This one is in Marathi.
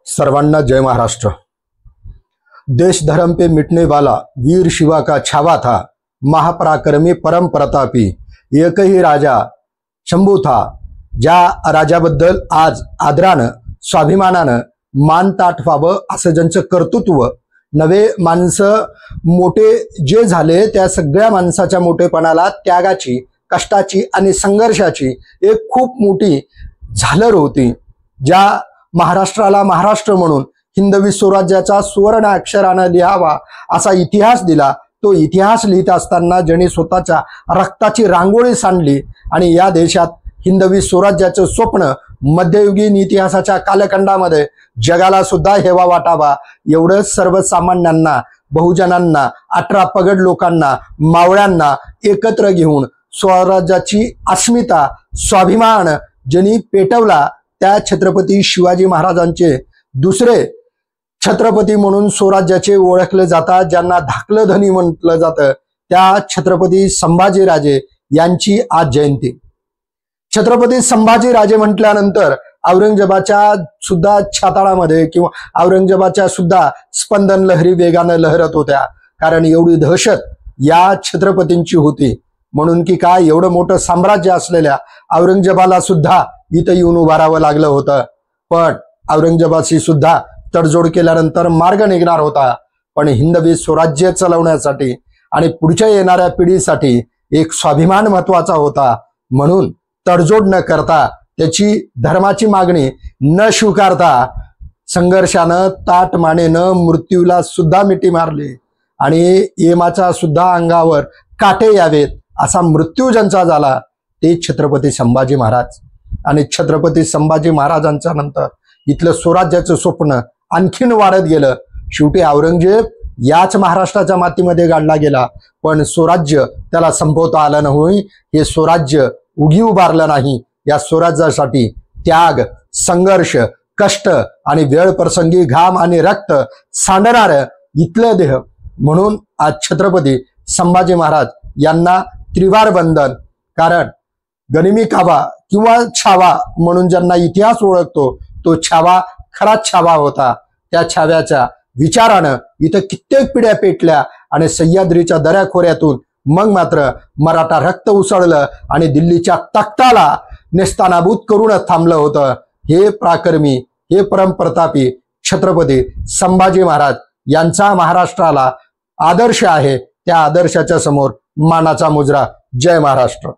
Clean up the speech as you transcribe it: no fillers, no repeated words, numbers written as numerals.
सर्वांना जय महाराष्ट्र। देश धर्म पे मिटने वाला वीर शिवा का छावा था, महापराक्रमी परम प्रतापी एक ही राजा शंभू था। ज्या राजाबद्दल आज आदरानं स्वाभिमानानं मान ताट व्हावं असं ज्यांचं कर्तृत्व, नवे माणसं मोठे जे झाले त्या सगळ्या माणसाच्या मोठेपणाला त्यागाची, कष्टाची आणि संघर्षाची एक खूप मोठी झालर होती। ज्या महाराष्ट्राला महाराष्ट्र म्हणून हिंदवी स्वराज्याचा सुवर्ण अक्षरानं लिहावा असा इतिहास दिला, तो इतिहास लिहित असताना ज्यांनी स्वतःच्या रक्ताची रांगोळी सांडली आणि या देशात हिंदवी स्वराज्याचं स्वप्न मध्ययुगीन इतिहासाच्या कालखंडामध्ये जगाला सुद्धा हेवा वाटावा एवढं सर्वसामान्यांना, बहुजनांना, 18 पगड लोकांना, मावळ्यांना एकत्र घेऊन स्वराज्याची अस्मिता, स्वाभिमान ज्यांनी पेटवला त्या छत्रपती शिवाजी महाराजांचे दुसरे छत्रपती म्हणून स्वराज्याचे ओळखले जातात, ज्यांना धाकलं धनी म्हटलं जातं, त्या छत्रपती संभाजीराजे यांची आज जयंती। छत्रपती संभाजीराजे म्हटल्यानंतर औरंगजेबाच्या सुद्धा छाताळामध्ये किंवा औरंगजेबाच्या सुद्धा स्पंदन लहरी वेगानं लहरत होत्या, कारण एवढी दहशत या छत्रपतींची होती। म्हणून की काय एवढं मोठं साम्राज्य असलेल्या औरंगजेबाला सुद्धा इथं येऊन उभारावं लागलं होतं, पण औरंगजेबाशी सुद्धा तडजोड केल्यानंतर मार्ग निघणार होता। पण हिंदवी स्वराज्य चालवण्यासाठी आणि पुढच्या येणाऱ्या पिढीसाठी एक स्वाभिमान महत्वाचा होता, म्हणून तडजोड न करता, त्याची धर्माची मागणी न स्वीकारता संघर्षानं ताट मानेनं मृत्यूला सुद्धा मिठी मारली आणि यमाचा सुद्धा अंगावर काटे यावेत असा मृत्यू ज्यांचा झाला ते छत्रपती संभाजी महाराज। आणि छत्रपती संभाजी महाराजांच्या नंतर इथलं स्वराज्याचं स्वप्न आणखीन वाढत गेलं। शेवटी औरंगजेब याच महाराष्ट्राच्या मातीमध्ये गाडला गेला, पण स्वराज्य त्याला संपवता आलं नाही। हे स्वराज्य उगी उभारलं नाही, या स्वराज्यासाठी त्याग, संघर्ष, कष्ट आणि वेळ प्रसंगी घाम आणि रक्त सांडणारं इथलं देह, म्हणून आज छत्रपती संभाजी महाराज यांना त्रिवार वंदन। कारण गनिमी काबा किंवा छावा म्हणून ज्यांना इतिहास ओळखतो, तो छावा खराच छावा होता। त्या छाव्याच्या विचारानं इथं कित्येक पिढ्या पेटल्या आणि सह्याद्रीच्या दऱ्याखोऱ्यातून मग मात्र मराठा रक्त उसळलं आणि दिल्लीच्या तख्ताला नेस्तानाबूत करूनच थांबलं होतं। हे पराक्रमी, हे परमप्रतापी छत्रपती संभाजी महाराज यांचा महाराष्ट्राला आदर्श आहे। त्या आदर्शाच्या समोर मानाचा मुजरा। जय महाराष्ट्र।